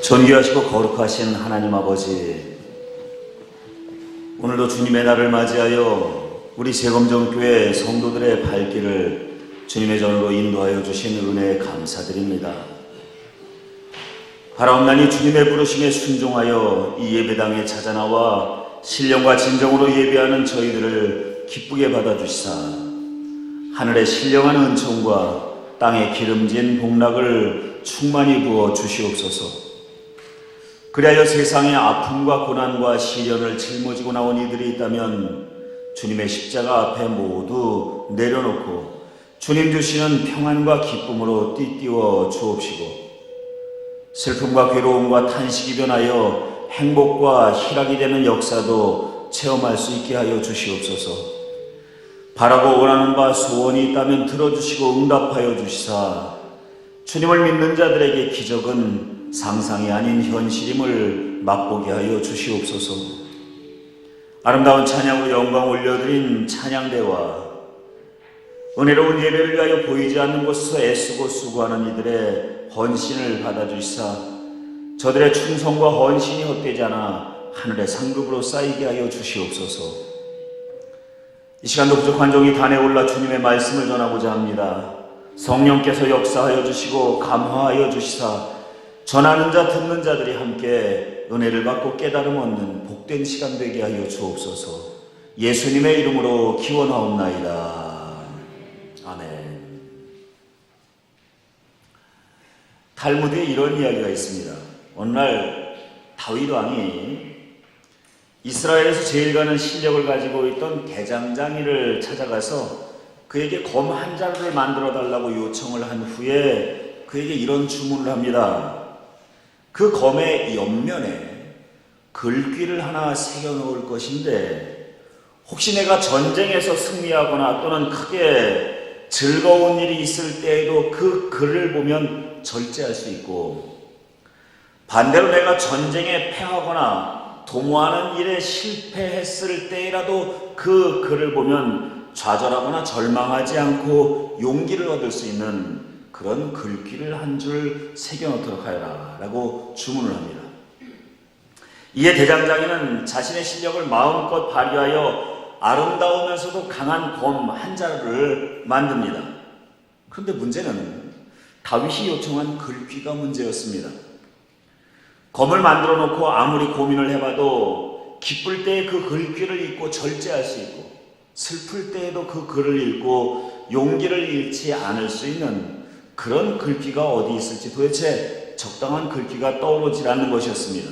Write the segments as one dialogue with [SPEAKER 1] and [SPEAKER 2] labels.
[SPEAKER 1] 존귀하시고 거룩하신 하나님 아버지, 오늘도 주님의 날을 맞이하여 우리 세검정교회 성도들의 발길을 주님의 전으로 인도하여 주신 은혜에 감사드립니다. 하나옵나니 주님의 부르심에 순종하여 이 예배당에 찾아나와 신령과 진정으로 예배하는 저희들을 기쁘게 받아주시사 하늘의 신령한 은총과 땅에 기름진 복락을 충만히 부어 주시옵소서. 그리하여 세상의 아픔과 고난과 시련을 짊어지고 나온 이들이 있다면 주님의 십자가 앞에 모두 내려놓고 주님 주시는 평안과 기쁨으로 띠띠워 주옵시고, 슬픔과 괴로움과 탄식이 변하여 행복과 희락이 되는 역사도 체험할 수 있게 하여 주시옵소서. 바라고 원하는 바 소원이 있다면 들어주시고 응답하여 주시사 주님을 믿는 자들에게 기적은 상상이 아닌 현실임을 맛보게 하여 주시옵소서. 아름다운 찬양으로 영광 올려드린 찬양대와 은혜로운 예배를 위하여 보이지 않는 곳에서 애쓰고 수고하는 이들의 헌신을 받아주시사 저들의 충성과 헌신이 헛되지 않아 하늘의 상급으로 쌓이게 하여 주시옵소서. 이 시간도 부족한 종이 단에 올라 주님의 말씀을 전하고자 합니다. 성령께서 역사하여 주시고 감화하여 주시사 전하는 자 듣는 자들이 함께 은혜를 받고 깨달음 얻는 복된 시간 되게 하여 주옵소서. 예수님의 이름으로 기원하옵나이다. 아멘. 탈무드에 이런 이야기가 있습니다. 어느 날 다윗 왕이 이스라엘에서 제일 가는 실력을 가지고 있던 대장장이를 찾아가서 그에게 검 한 자루를 만들어 달라고 요청을 한 후에 그에게 이런 주문을 합니다. 그 검의 옆면에 글귀를 하나 새겨 놓을 것인데, 혹시 내가 전쟁에서 승리하거나 또는 크게 즐거운 일이 있을 때에도 그 글을 보면 절제할 수 있고, 반대로 내가 전쟁에 패하거나 도모하는 일에 실패했을 때라도 그 글을 보면 좌절하거나 절망하지 않고 용기를 얻을 수 있는 그런 글귀를 한 줄 새겨놓도록 하여라 라고 주문을 합니다. 이에 대장장이는 자신의 실력을 마음껏 발휘하여 아름다우면서도 강한 검 한 자루를 만듭니다. 그런데 문제는 다윗이 요청한 글귀가 문제였습니다. 검을 만들어 놓고 아무리 고민을 해봐도 기쁠 때에 그 글귀를 읽고 절제할 수 있고, 슬플 때에도 그 글을 읽고 용기를 잃지 않을 수 있는 그런 글귀가 어디 있을지 도대체 적당한 글귀가 떠오르지 않는 것이었습니다.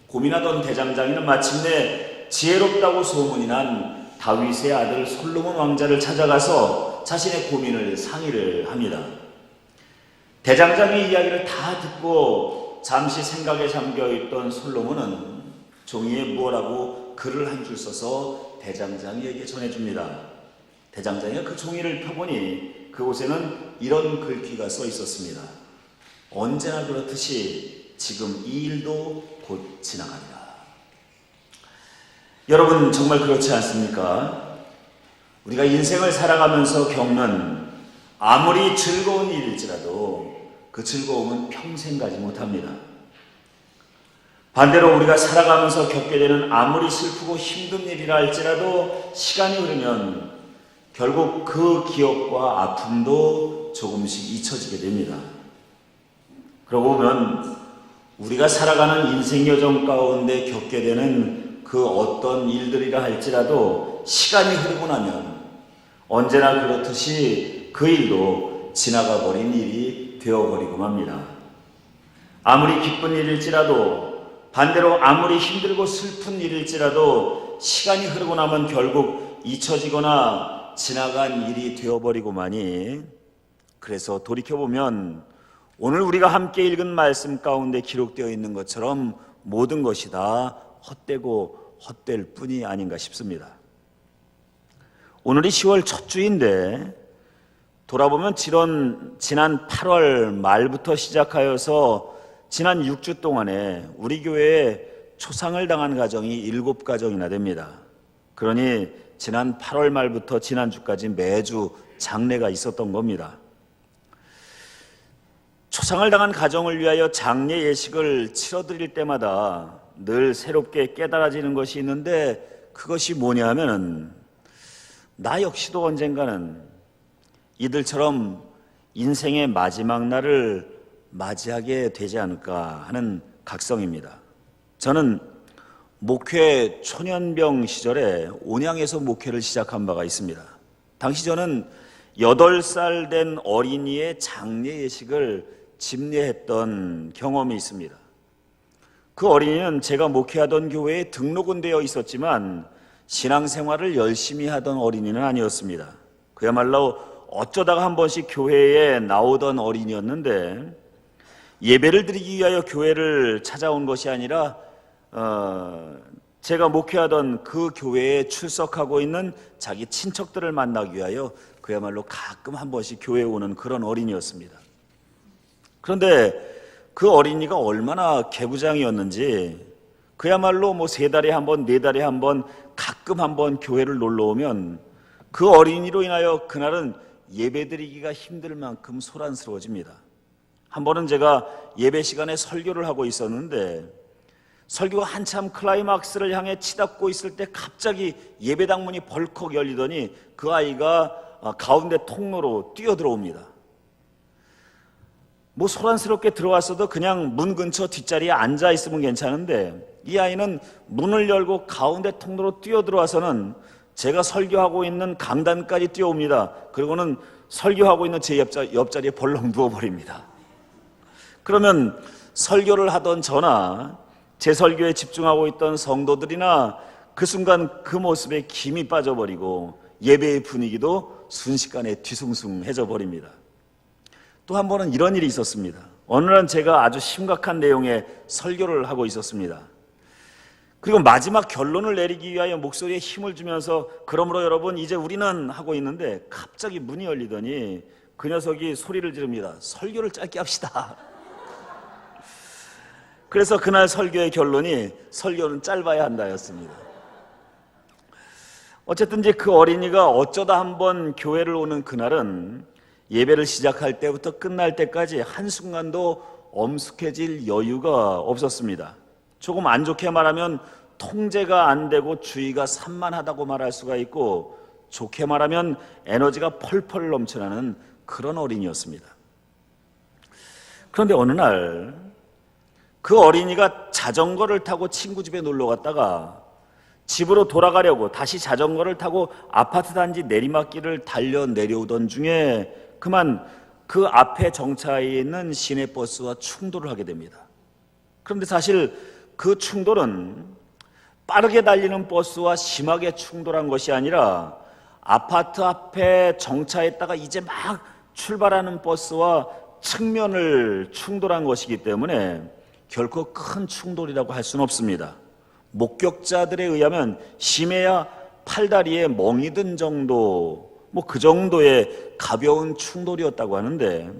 [SPEAKER 1] 고민하던 대장장이는 마침내 지혜롭다고 소문이 난 다윗의 아들 솔로몬 왕자를 찾아가서 자신의 고민을 상의를 합니다. 대장장이의 이야기를 다 듣고 잠시 생각에 잠겨있던 솔로몬은 종이에 무엇라고 글을 한 줄 써서 대장장이에게 전해줍니다. 대장장이가 그 종이를 펴보니 그곳에는 이런 글귀가 써 있었습니다. 언제나 그렇듯이 지금 이 일도 곧 지나간다. 여러분, 정말 그렇지 않습니까? 우리가 인생을 살아가면서 겪는 아무리 즐거운 일일지라도 그 즐거움은 평생 가지 못합니다. 반대로 우리가 살아가면서 겪게 되는 아무리 슬프고 힘든 일이라 할지라도 시간이 흐르면 결국 그 기억과 아픔도 조금씩 잊혀지게 됩니다. 그러고 보면 우리가 살아가는 인생 여정 가운데 겪게 되는 그 어떤 일들이라 할지라도 시간이 흐르고 나면 언제나 그렇듯이 그 일도 지나가 버린 일이 되어버리고 맙니다. 아무리 기쁜 일일지라도, 반대로 아무리 힘들고 슬픈 일일지라도 시간이 흐르고 나면 결국 잊혀지거나 지나간 일이 되어버리고마니, 그래서 돌이켜보면 오늘 우리가 함께 읽은 말씀 가운데 기록되어 있는 것처럼 모든 것이 다 헛되고 헛될 뿐이 아닌가 싶습니다. 오늘이 10월 첫 주인데 돌아보면 지난 8월 말부터 시작하여서 지난 6주 동안에 우리 교회에 초상을 당한 가정이 7가정이나 됩니다. 그러니 지난 8월 말부터 지난주까지 매주 장례가 있었던 겁니다. 초상을 당한 가정을 위하여 장례 예식을 치러드릴 때마다 늘 새롭게 깨달아지는 것이 있는데, 그것이 뭐냐 하면은 나 역시도 언젠가는 이들처럼 인생의 마지막 날을 맞이하게 되지 않을까 하는 각성입니다. 저는 목회 초년병 시절에 온양에서 목회를 시작한 바가 있습니다. 당시 저는 8살 된 어린이의 장례 예식을 집례했던 경험이 있습니다. 그 어린이는 제가 목회하던 교회에 등록은 되어 있었지만 신앙생활을 열심히 하던 어린이는 아니었습니다. 그야말로 어쩌다가 한 번씩 교회에 나오던 어린이였는데, 예배를 드리기 위하여 교회를 찾아온 것이 아니라 제가 목회하던 그 교회에 출석하고 있는 자기 친척들을 만나기 위하여 그야말로 가끔 한 번씩 교회에 오는 그런 어린이였습니다. 그런데 그 어린이가 얼마나 개구장이었는지, 그야말로 3달에 한 번, 4달에 한 번, 가끔 한 번 교회를 놀러 오면 그 어린이로 인하여 그날은 예배드리기가 힘들 만큼 소란스러워집니다. 한 번은 제가 예배 시간에 설교를 하고 있었는데, 설교가 한참 클라이막스를 향해 치닫고 있을 때 갑자기 예배당 문이 벌컥 열리더니 그 아이가 가운데 통로로 뛰어들어옵니다. 소란스럽게 들어왔어도 그냥 문 근처 뒷자리에 앉아 있으면 괜찮은데, 이 아이는 문을 열고 가운데 통로로 뛰어들어와서는 제가 설교하고 있는 강단까지 뛰어옵니다. 그리고는 설교하고 있는 제 옆자리에 벌렁 누워버립니다. 그러면 설교를 하던 저나 제 설교에 집중하고 있던 성도들이나 그 순간 그 모습에 김이 빠져버리고 예배의 분위기도 순식간에 뒤숭숭해져 버립니다. 또 한 번은 이런 일이 있었습니다. 어느 날 제가 아주 심각한 내용의 설교를 하고 있었습니다. 그리고 마지막 결론을 내리기 위하여 목소리에 힘을 주면서 그러므로 여러분 이제 우리는 하고 있는데, 갑자기 문이 열리더니 그 녀석이 소리를 지릅니다. 설교를 짧게 합시다. 그래서 그날 설교의 결론이 설교는 짧아야 한다였습니다. 어쨌든 그 어린이가 어쩌다 한번 교회를 오는 그날은 예배를 시작할 때부터 끝날 때까지 한순간도 엄숙해질 여유가 없었습니다. 조금 안 좋게 말하면 통제가 안 되고 주의가 산만하다고 말할 수가 있고, 좋게 말하면 에너지가 펄펄 넘쳐나는 그런 어린이였습니다. 그런데 어느 날 그 어린이가 자전거를 타고 친구 집에 놀러 갔다가 집으로 돌아가려고 다시 자전거를 타고 아파트 단지 내리막길을 달려 내려오던 중에 그만 그 앞에 정차해 있는 시내버스와 충돌을 하게 됩니다. 그런데 사실 그 충돌은 빠르게 달리는 버스와 심하게 충돌한 것이 아니라 아파트 앞에 정차했다가 이제 막 출발하는 버스와 측면을 충돌한 것이기 때문에 결코 큰 충돌이라고 할 수는 없습니다. 목격자들에 의하면 심해야 팔다리에 멍이 든 정도, 그 정도의 가벼운 충돌이었다고 하는데,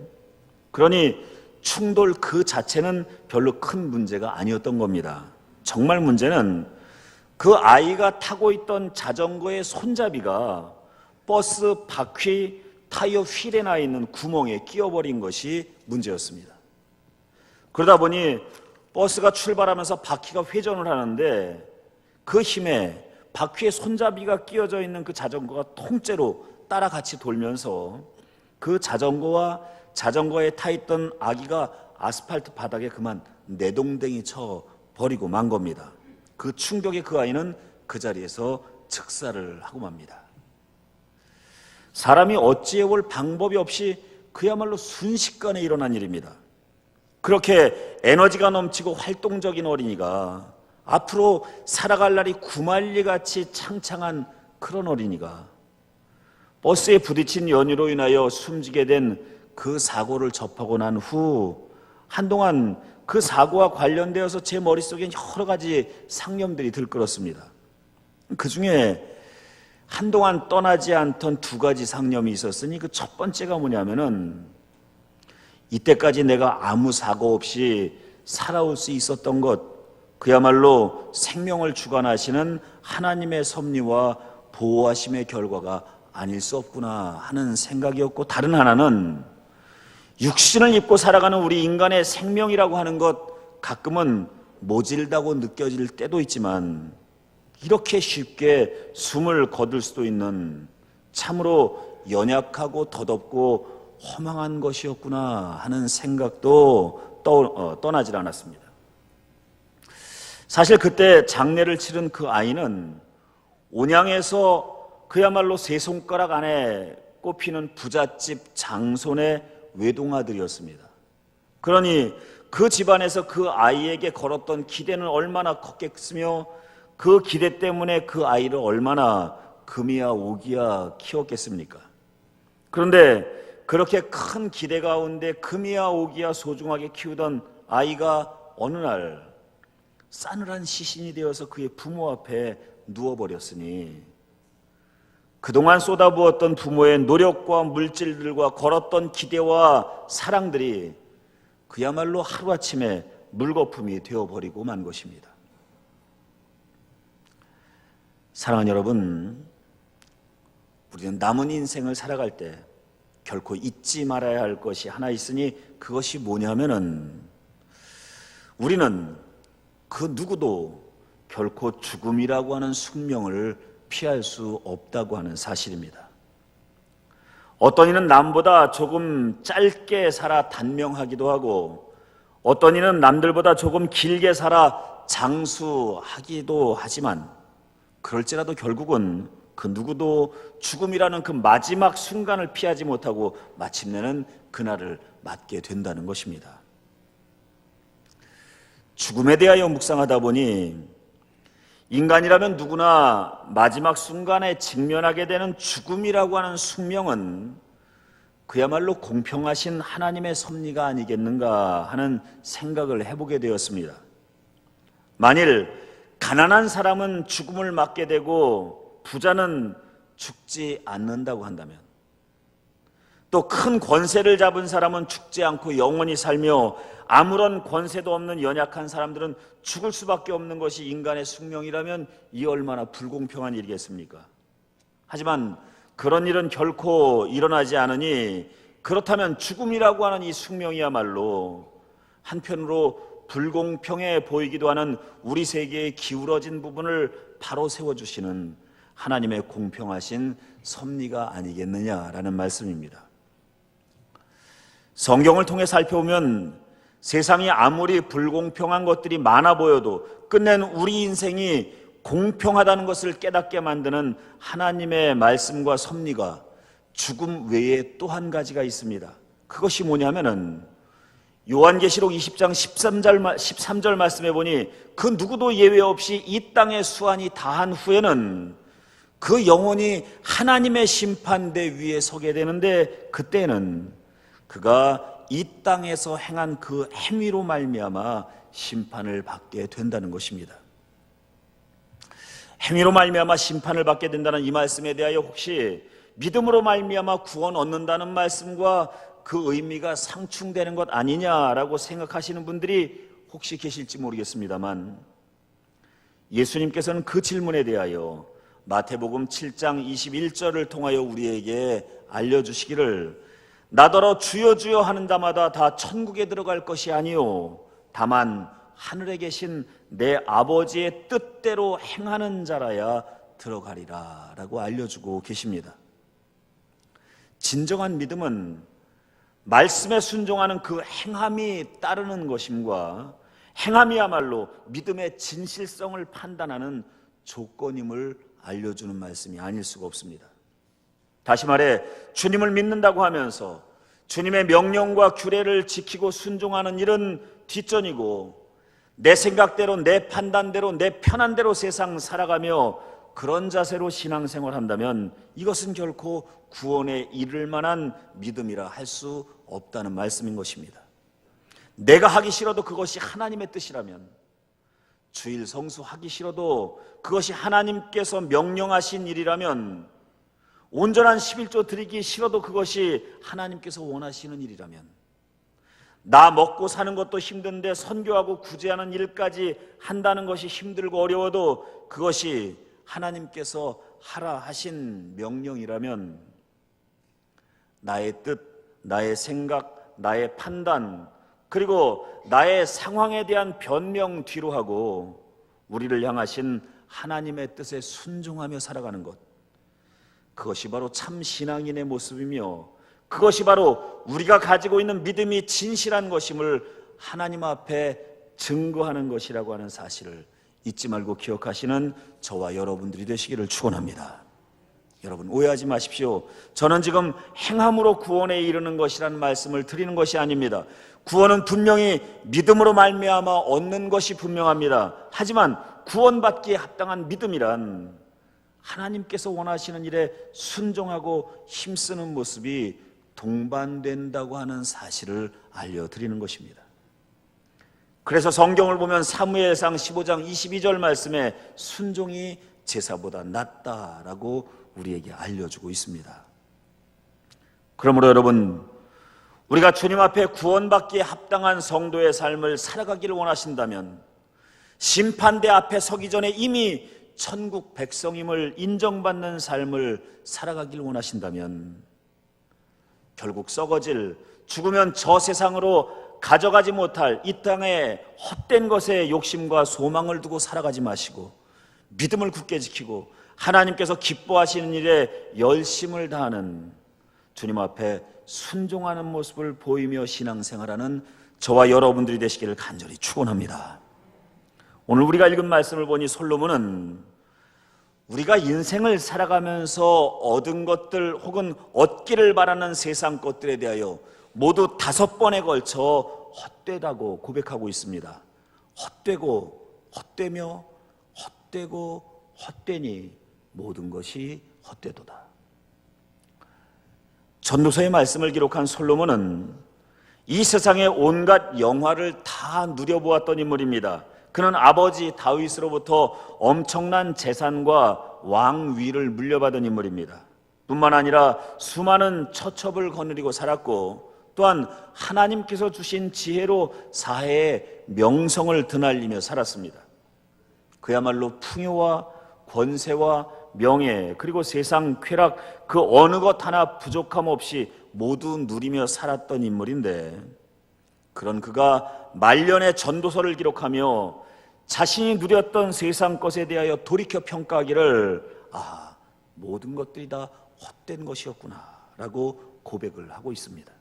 [SPEAKER 1] 그러니 충돌 그 자체는 별로 큰 문제가 아니었던 겁니다. 정말 문제는 그 아이가 타고 있던 자전거의 손잡이가 버스 바퀴 타이어 휠에 나 있는 구멍에 끼어버린 것이 문제였습니다. 그러다 보니 버스가 출발하면서 바퀴가 회전을 하는데 그 힘에 바퀴에 손잡이가 끼어져 있는 그 자전거가 통째로 따라 같이 돌면서 그 자전거와 자전거에 타 있던 아기가 아스팔트 바닥에 그만 내동댕이 쳐 버리고 만 겁니다. 그 충격에 그 아이는 그 자리에서 즉사를 하고 맙니다. 사람이 어찌해올 방법이 없이 그야말로 순식간에 일어난 일입니다. 그렇게 에너지가 넘치고 활동적인 어린이가, 앞으로 살아갈 날이 구말리같이 창창한 그런 어린이가 버스에 부딪힌 연유로 인하여 숨지게 된 그 사고를 접하고 난 후 한동안 그 사고와 관련되어서 제 머릿속엔 여러 가지 상념들이 들끓었습니다. 그 중에 한동안 떠나지 않던 2가지 상념이 있었으니 그 첫 번째가 뭐냐면은, 이때까지 내가 아무 사고 없이 살아올 수 있었던 것, 그야말로 생명을 주관하시는 하나님의 섭리와 보호하심의 결과가 아닐 수 없구나 하는 생각이었고, 다른 하나는 육신을 입고 살아가는 우리 인간의 생명이라고 하는 것 가끔은 모질다고 느껴질 때도 있지만 이렇게 쉽게 숨을 거둘 수도 있는 참으로 연약하고 더덥고 허망한 것이었구나 하는 생각도 떠나질 않았습니다. 사실 그때 장례를 치른 그 아이는 온양에서 그야말로 세 손가락 안에 꼽히는 부잣집 장손의 외동아들이었습니다. 그러니 그 집안에서 그 아이에게 걸었던 기대는 얼마나 컸겠으며 그 기대 때문에 그 아이를 얼마나 금이야 오기야 키웠겠습니까? 그런데 그렇게 큰 기대 가운데 금이야 오기야 소중하게 키우던 아이가 어느 날 싸늘한 시신이 되어서 그의 부모 앞에 누워버렸으니 그동안 쏟아부었던 부모의 노력과 물질들과 걸었던 기대와 사랑들이 그야말로 하루아침에 물거품이 되어버리고 만 것입니다. 사랑하는 여러분, 우리는 남은 인생을 살아갈 때 결코 잊지 말아야 할 것이 하나 있으니 그것이 뭐냐면은 우리는 그 누구도 결코 죽음이라고 하는 숙명을 피할 수 없다고 하는 사실입니다. 어떤 이는 남보다 조금 짧게 살아 단명하기도 하고 어떤 이는 남들보다 조금 길게 살아 장수하기도 하지만 그럴지라도 결국은 그 누구도 죽음이라는 그 마지막 순간을 피하지 못하고 마침내는 그날을 맞게 된다는 것입니다. 죽음에 대하여 묵상하다 보니 인간이라면 누구나 마지막 순간에 직면하게 되는 죽음이라고 하는 숙명은 그야말로 공평하신 하나님의 섭리가 아니겠는가 하는 생각을 해보게 되었습니다. 만일 가난한 사람은 죽음을 맞게 되고 부자는 죽지 않는다고 한다면, 또 큰 권세를 잡은 사람은 죽지 않고 영원히 살며 아무런 권세도 없는 연약한 사람들은 죽을 수밖에 없는 것이 인간의 숙명이라면 이 얼마나 불공평한 일이겠습니까? 하지만 그런 일은 결코 일어나지 않으니 그렇다면 죽음이라고 하는 이 숙명이야말로 한편으로 불공평해 보이기도 하는 우리 세계의 기울어진 부분을 바로 세워주시는 하나님의 공평하신 섭리가 아니겠느냐라는 말씀입니다. 성경을 통해 살펴보면 세상이 아무리 불공평한 것들이 많아 보여도 끝낸 우리 인생이 공평하다는 것을 깨닫게 만드는 하나님의 말씀과 섭리가 죽음 외에 또 한 가지가 있습니다. 그것이 뭐냐면은 요한계시록 20장 13절 말씀해 보니 그 누구도 예외 없이 이 땅의 수완이 다한 후에는 그 영혼이 하나님의 심판대 위에 서게 되는데 그때는 그가 이 땅에서 행한 그 행위로 말미암아 심판을 받게 된다는 것입니다. 행위로 말미암아 심판을 받게 된다는 이 말씀에 대하여 혹시 믿음으로 말미암아 구원 얻는다는 말씀과 그 의미가 상충되는 것 아니냐라고 생각하시는 분들이 혹시 계실지 모르겠습니다만 예수님께서는 그 질문에 대하여 마태복음 7장 21절을 통하여 우리에게 알려주시기를 나더러 주여 주여 하는 자마다 다 천국에 들어갈 것이 아니요 다만 하늘에 계신 내 아버지의 뜻대로 행하는 자라야 들어가리라 라고 알려주고 계십니다. 진정한 믿음은 말씀에 순종하는 그 행함이 따르는 것임과 행함이야말로 믿음의 진실성을 판단하는 조건임을 알려주는 말씀이 아닐 수가 없습니다. 다시 말해 주님을 믿는다고 하면서 주님의 명령과 규례를 지키고 순종하는 일은 뒷전이고 내 생각대로 내 판단대로 내 편한 대로 세상 살아가며 그런 자세로 신앙생활 한다면 이것은 결코 구원에 이를 만한 믿음이라 할 수 없다는 말씀인 것입니다. 내가 하기 싫어도 그것이 하나님의 뜻이라면, 주일 성수하기 싫어도 그것이 하나님께서 명령하신 일이라면, 온전한 11조 드리기 싫어도 그것이 하나님께서 원하시는 일이라면, 나 먹고 사는 것도 힘든데 선교하고 구제하는 일까지 한다는 것이 힘들고 어려워도 그것이 하나님께서 하라 하신 명령이라면 나의 뜻, 나의 생각, 나의 판단 그리고 나의 상황에 대한 변명 뒤로 하고 우리를 향하신 하나님의 뜻에 순종하며 살아가는 것, 그것이 바로 참 신앙인의 모습이며 그것이 바로 우리가 가지고 있는 믿음이 진실한 것임을 하나님 앞에 증거하는 것이라고 하는 사실을 잊지 말고 기억하시는 저와 여러분들이 되시기를 축원합니다. 여러분 오해하지 마십시오. 저는 지금 행함으로 구원에 이르는 것이라는 말씀을 드리는 것이 아닙니다. 구원은 분명히 믿음으로 말미암아 얻는 것이 분명합니다. 하지만 구원받기에 합당한 믿음이란 하나님께서 원하시는 일에 순종하고 힘쓰는 모습이 동반된다고 하는 사실을 알려드리는 것입니다. 그래서 성경을 보면 사무엘상 15장 22절 말씀에 순종이 제사보다 낫다라고 우리에게 알려주고 있습니다. 그러므로 여러분, 우리가 주님 앞에 구원받기에 합당한 성도의 삶을 살아가기를 원하신다면 심판대 앞에 서기 전에 이미 천국 백성임을 인정받는 삶을 살아가기를 원하신다면 결국 썩어질, 죽으면 저 세상으로 가져가지 못할 이 땅의 헛된 것에 욕심과 소망을 두고 살아가지 마시고 믿음을 굳게 지키고 하나님께서 기뻐하시는 일에 열심을 다하는 주님 앞에 순종하는 모습을 보이며 신앙생활하는 저와 여러분들이 되시기를 간절히 축원합니다. 오늘 우리가 읽은 말씀을 보니 솔로몬은 우리가 인생을 살아가면서 얻은 것들 혹은 얻기를 바라는 세상 것들에 대하여 모두 5번에 걸쳐 헛되다고 고백하고 있습니다. 헛되고 헛되며 헛되고 헛되니 모든 것이 헛되도다. 전도서의 말씀을 기록한 솔로몬은 이 세상의 온갖 영화를 다 누려보았던 인물입니다. 그는 아버지 다윗으로부터 엄청난 재산과 왕위를 물려받은 인물입니다. 뿐만 아니라 수많은 처첩을 거느리고 살았고 또한 하나님께서 주신 지혜로 사회의 명성을 드날리며 살았습니다. 그야말로 풍요와 권세와 명예 그리고 세상 쾌락 그 어느 것 하나 부족함 없이 모두 누리며 살았던 인물인데, 그런 그가 말년의 전도서를 기록하며 자신이 누렸던 세상 것에 대하여 돌이켜 평가하기를 모든 것들이 다 헛된 것이었구나 라고 고백을 하고 있습니다.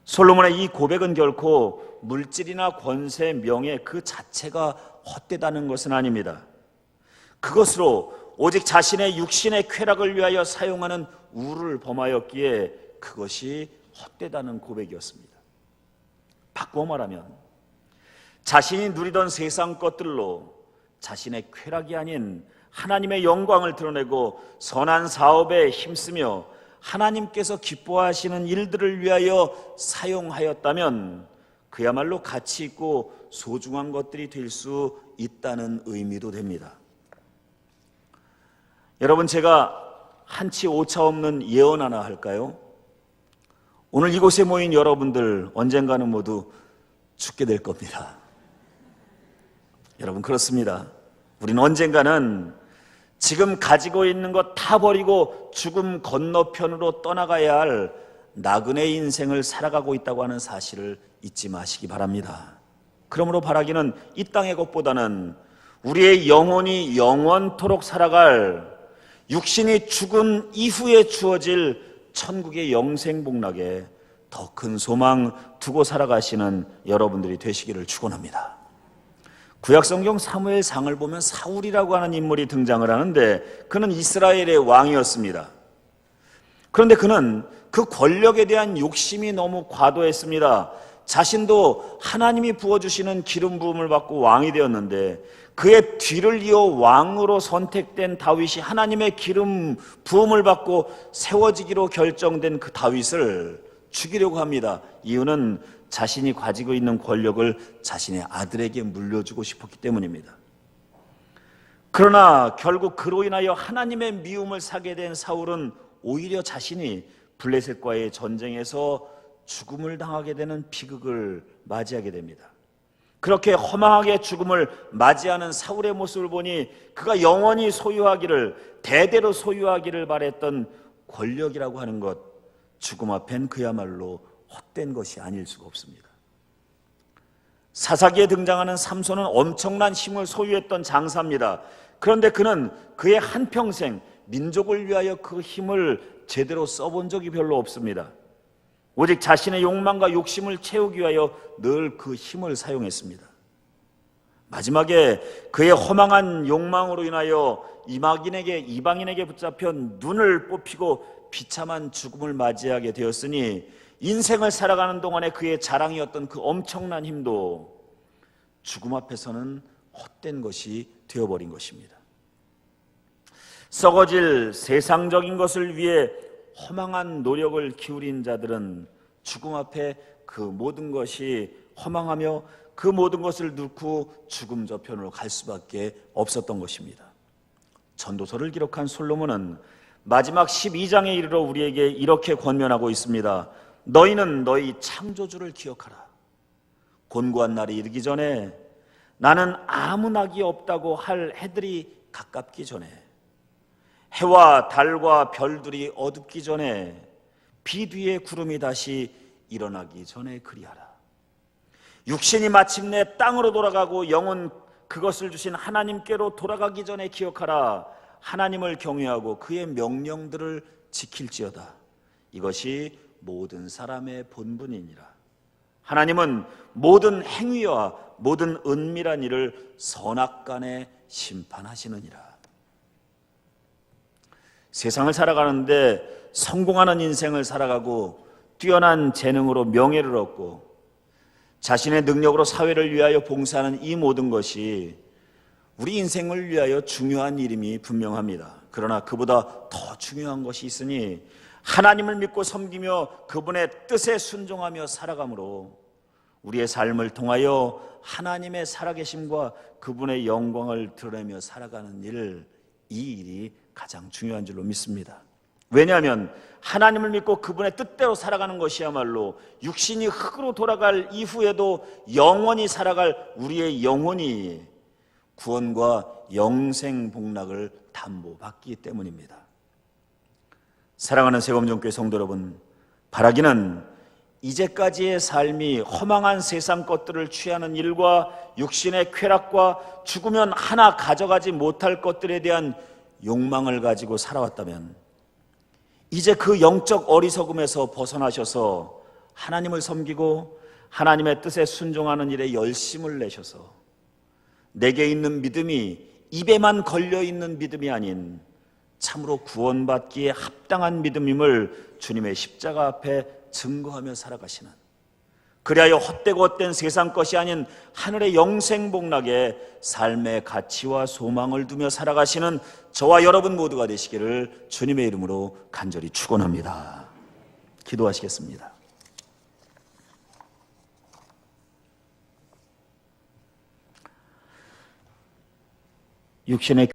[SPEAKER 1] 솔로몬의 이 고백은 결코 물질이나 권세, 명예 그 자체가 헛되다는 것은 아닙니다. 그것으로 오직 자신의 육신의 쾌락을 위하여 사용하는 우를 범하였기에 그것이 헛되다는 고백이었습니다. 바꾸어 말하면 자신이 누리던 세상 것들로 자신의 쾌락이 아닌 하나님의 영광을 드러내고 선한 사업에 힘쓰며 하나님께서 기뻐하시는 일들을 위하여 사용하였다면 그야말로 가치 있고 소중한 것들이 될 수 있다는 의미도 됩니다. 여러분, 제가 한치 오차 없는 예언 하나 할까요? 오늘 이곳에 모인 여러분들 언젠가는 모두 죽게 될 겁니다. 여러분, 그렇습니다. 우리는 언젠가는 지금 가지고 있는 것 다 버리고 죽음 건너편으로 떠나가야 할 나그네 인생을 살아가고 있다고 하는 사실을 잊지 마시기 바랍니다. 그러므로 바라기는 이 땅의 것보다는 우리의 영혼이 영원토록 살아갈 육신이 죽은 이후에 주어질 천국의 영생복락에 더 큰 소망 두고 살아가시는 여러분들이 되시기를 축원합니다. 구약성경 사무엘상을 보면 사울이라고 하는 인물이 등장을 하는데 그는 이스라엘의 왕이었습니다. 그런데 그는 그 권력에 대한 욕심이 너무 과도했습니다. 자신도 하나님이 부어주시는 기름 부음을 받고 왕이 되었는데 그의 뒤를 이어 왕으로 선택된 다윗이 하나님의 기름 부음을 받고 세워지기로 결정된 그 다윗을 죽이려고 합니다. 이유는 자신이 가지고 있는 권력을 자신의 아들에게 물려주고 싶었기 때문입니다. 그러나 결국 그로 인하여 하나님의 미움을 사게 된 사울은 오히려 자신이 블레셋과의 전쟁에서 죽음을 당하게 되는 비극을 맞이하게 됩니다. 그렇게 허망하게 죽음을 맞이하는 사울의 모습을 보니 그가 영원히 소유하기를, 대대로 소유하기를 바랬던 권력이라고 하는 것, 죽음 앞엔 그야말로 헛된 것이 아닐 수가 없습니다. 사사기에 등장하는 삼손은 엄청난 힘을 소유했던 장사입니다. 그런데 그는 그의 한평생 민족을 위하여 그 힘을 제대로 써본 적이 별로 없습니다. 오직 자신의 욕망과 욕심을 채우기 위하여 늘 그 힘을 사용했습니다. 마지막에 그의 허망한 욕망으로 인하여 이방인에게 붙잡혀 눈을 뽑히고 비참한 죽음을 맞이하게 되었으니 인생을 살아가는 동안에 그의 자랑이었던 그 엄청난 힘도 죽음 앞에서는 헛된 것이 되어버린 것입니다. 썩어질 세상적인 것을 위해 허망한 노력을 기울인 자들은 죽음 앞에 그 모든 것이 허망하며 그 모든 것을 넣고 죽음 저편으로 갈 수밖에 없었던 것입니다. 전도서를 기록한 솔로몬은 마지막 12장에 이르러 우리에게 이렇게 권면하고 있습니다. 너희는 너희 창조주를 기억하라. 곤고한 날이 이르기 전에, 나는 아무 낙이 없다고 할 해들이 가깝기 전에, 해와 달과 별들이 어둡기 전에, 비 뒤에 구름이 다시 일어나기 전에 그리하라. 육신이 마침내 땅으로 돌아가고 영은 그것을 주신 하나님께로 돌아가기 전에 기억하라. 하나님을 경외하고 그의 명령들을 지킬지어다. 이것이 모든 사람의 본분이니라. 하나님은 모든 행위와 모든 은밀한 일을 선악간에 심판하시느니라. 세상을 살아가는데 성공하는 인생을 살아가고 뛰어난 재능으로 명예를 얻고 자신의 능력으로 사회를 위하여 봉사하는 이 모든 것이 우리 인생을 위하여 중요한 일임이 분명합니다. 그러나 그보다 더 중요한 것이 있으니 하나님을 믿고 섬기며 그분의 뜻에 순종하며 살아감으로 우리의 삶을 통하여 하나님의 살아계심과 그분의 영광을 드러내며 살아가는 이 일이 가장 중요한 줄로 믿습니다. 왜냐하면 하나님을 믿고 그분의 뜻대로 살아가는 것이야말로 육신이 흙으로 돌아갈 이후에도 영원히 살아갈 우리의 영혼이 구원과 영생 복락을 담보받기 때문입니다. 사랑하는 세범정교회 성도 여러분, 바라기는 이제까지의 삶이 허망한 세상 것들을 취하는 일과 육신의 쾌락과 죽으면 하나 가져가지 못할 것들에 대한 욕망을 가지고 살아왔다면 이제 그 영적 어리석음에서 벗어나셔서 하나님을 섬기고 하나님의 뜻에 순종하는 일에 열심을 내셔서 내게 있는 믿음이 입에만 걸려있는 믿음이 아닌 참으로 구원받기에 합당한 믿음임을 주님의 십자가 앞에 증거하며 살아가시는, 그리하여 헛되고 헛된 세상 것이 아닌 하늘의 영생 복락에 삶의 가치와 소망을 두며 살아가시는 저와 여러분 모두가 되시기를 주님의 이름으로 간절히 축원합니다. 기도하시겠습니다. 육신의